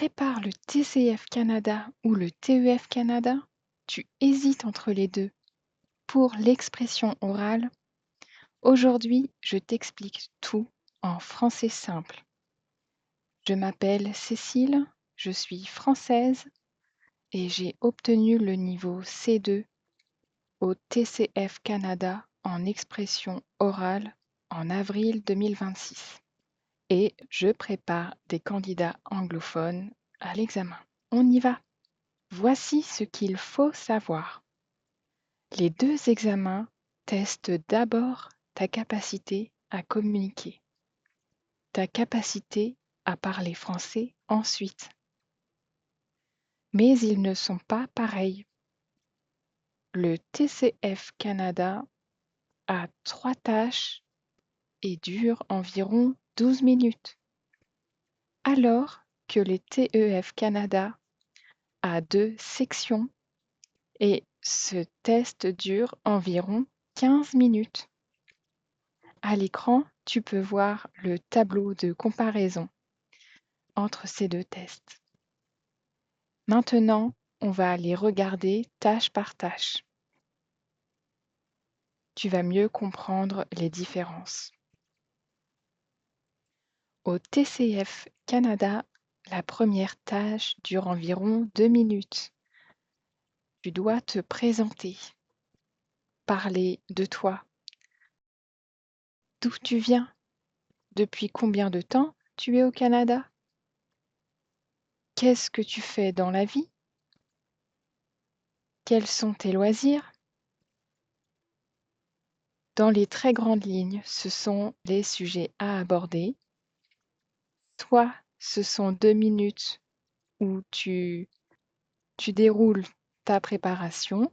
prépares le TCF Canada ou le TEF Canada, tu hésites entre les deux. Pour l'expression orale, aujourd'hui, je t'explique tout en français simple. Je m'appelle Cécile, je suis française et j'ai obtenu le niveau C2 au TCF Canada en expression orale en avril 2026. Et je prépare des candidats anglophones à l'examen. On y va! Voici ce qu'il faut savoir. Les deux examens testent d'abord ta capacité à communiquer, ta capacité à parler français ensuite. Mais ils ne sont pas pareils. Le TCF Canada a 3 tâches et dure environ 12 minutes, alors que le TEF Canada a 2 sections et ce test dure environ 15 minutes. À l'écran, tu peux voir le tableau de comparaison entre ces deux tests. Maintenant, on va aller regarder tâche par tâche. Tu vas mieux comprendre les différences. Au TCF Canada, la première tâche dure environ 2 minutes. Tu dois te présenter, parler de toi, d'où tu viens, depuis combien de temps tu es au Canada, qu'est-ce que tu fais dans la vie, quels sont tes loisirs. Dans les très grandes lignes, ce sont les sujets à aborder. Soit ce sont 2 minutes où tu déroules ta préparation,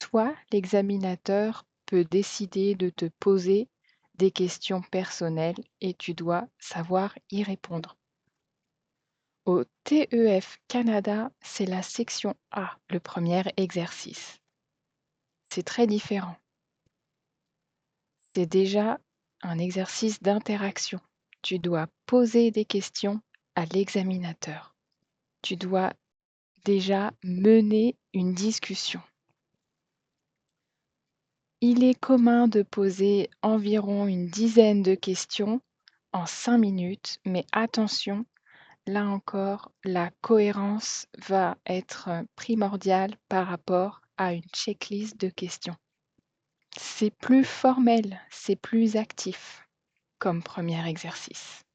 soit l'examinateur peut décider de te poser des questions personnelles et tu dois savoir y répondre. Au TEF Canada, c'est la section A, le premier exercice. C'est très différent. C'est déjà un exercice d'interaction. Tu dois poser des questions à l'examinateur. Tu dois déjà mener une discussion. Il est commun de poser environ une dizaine de questions en 5 minutes, mais attention, là encore, la cohérence va être primordiale par rapport à une checklist de questions. C'est plus formel, c'est plus actif comme premier exercice.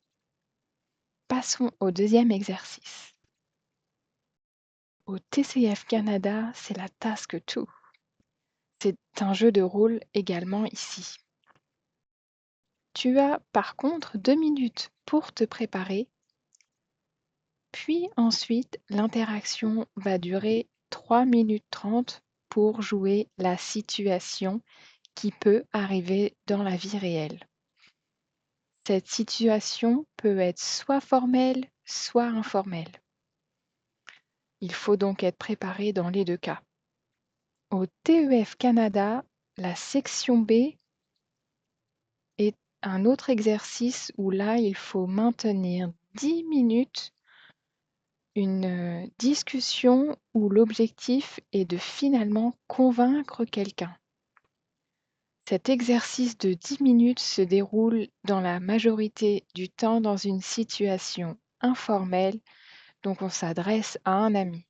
Passons au deuxième exercice. Au TCF Canada, c'est la Task 2. C'est un jeu de rôle également ici. Tu as par contre 2 minutes pour te préparer, puis ensuite l'interaction va durer 3 minutes 30 pour jouer la situation qui peut arriver dans la vie réelle. Cette situation peut être soit formelle, soit informelle. Il faut donc être préparé dans les deux cas. Au TEF Canada, la section B est un autre exercice où là, il faut maintenir 10 minutes une discussion où l'objectif est de finalement convaincre quelqu'un. Cet exercice de 10 minutes se déroule dans la majorité du temps dans une situation informelle, donc on s'adresse à un ami.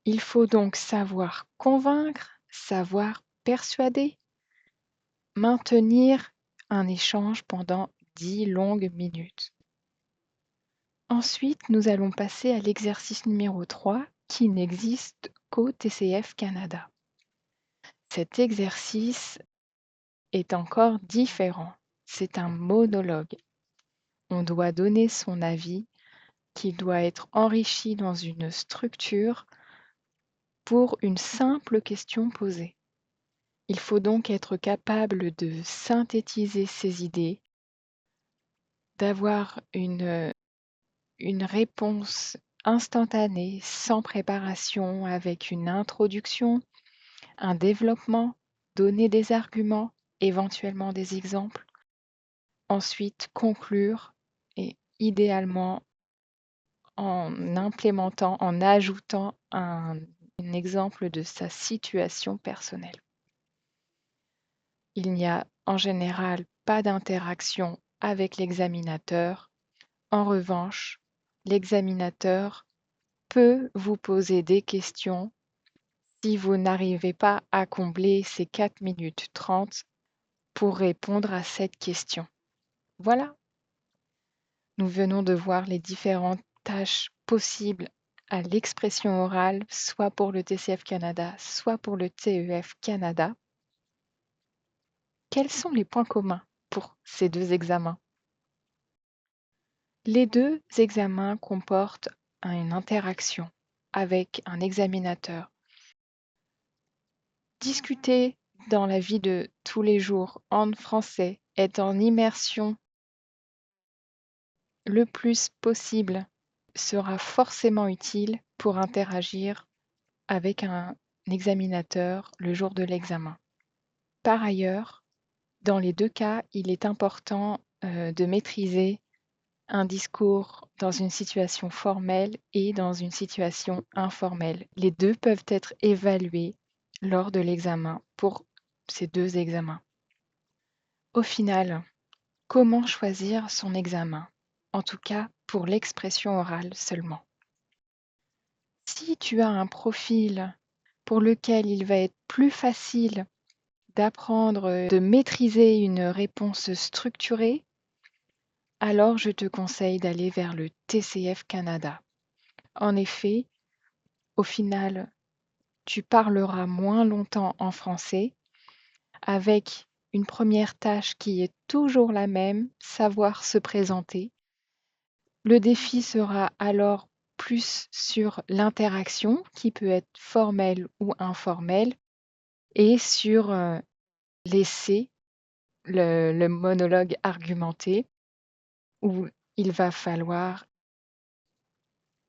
Il faut donc savoir convaincre, savoir persuader, maintenir un échange pendant 10 longues minutes. Ensuite, nous allons passer à l'exercice numéro 3 qui n'existe qu'au TCF Canada. Cet exercice est encore différent. C'est un monologue. On doit donner son avis qui doit être enrichi dans une structure pour une simple question posée. Il faut donc être capable de synthétiser ses idées, d'avoir une réponse instantanée, sans préparation, avec une introduction, un développement, donner des arguments, éventuellement des exemples. Ensuite, conclure et idéalement en implémentant, en ajoutant un exemple de sa situation personnelle. Il n'y a en général pas d'interaction avec l'examinateur. En revanche, l'examinateur peut vous poser des questions si vous n'arrivez pas à combler ces 4 minutes 30 pour répondre à cette question. Voilà, nous venons de voir les différentes tâches possibles à l'expression orale, soit pour le TCF Canada, soit pour le TEF Canada. Quels sont les points communs pour ces deux examens? Les deux examens comportent une interaction avec un examinateur. Discuter dans la vie de tous les jours en français, être en immersion le plus possible sera forcément utile pour interagir avec un examinateur le jour de l'examen. Par ailleurs, dans les deux cas, il est important de maîtriser un discours dans une situation formelle et dans une situation informelle. Les deux peuvent être évalués lors de l'examen pour ces deux examens. Au final, comment choisir son examen? En tout cas, pour l'expression orale seulement. Si tu as un profil pour lequel il va être plus facile d'apprendre, de maîtriser une réponse structurée, alors je te conseille d'aller vers le TCF Canada. En effet, au final, tu parleras moins longtemps en français avec une première tâche qui est toujours la même, savoir se présenter. Le défi sera alors plus sur l'interaction qui peut être formelle ou informelle et sur l'essai, le monologue argumenté où il va falloir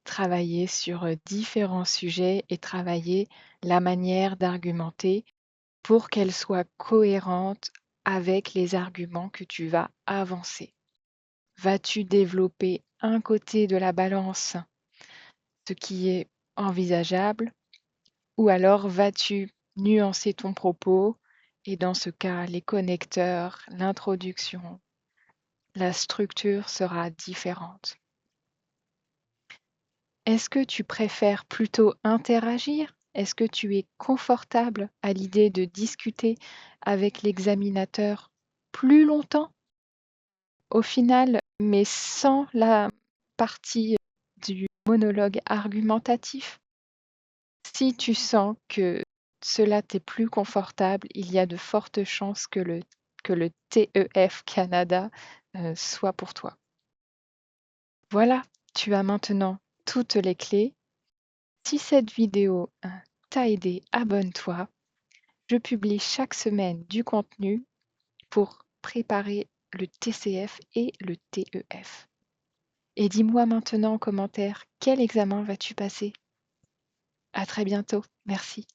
travailler sur différents sujets et travailler la manière d'argumenter pour qu'elle soit cohérente avec les arguments que tu vas avancer. Vas-tu développer un côté de la balance, ce qui est envisageable, ou alors vas-tu nuancer ton propos et dans ce cas, les connecteurs, l'introduction, la structure sera différente. Est-ce que tu préfères plutôt interagir? Est-ce que tu es confortable à l'idée de discuter avec l'examinateur plus longtemps au final, mais sans la partie du monologue argumentatif? Si tu sens que cela t'est plus confortable, il y a de fortes chances que le TEF Canada soit pour toi. Voilà, tu as maintenant toutes les clés. Si cette vidéo t'a aidé, abonne-toi. Je publie chaque semaine du contenu pour préparer le TCF et le TEF. Et dis-moi maintenant en commentaire, quel examen vas-tu passer? À très bientôt. Merci.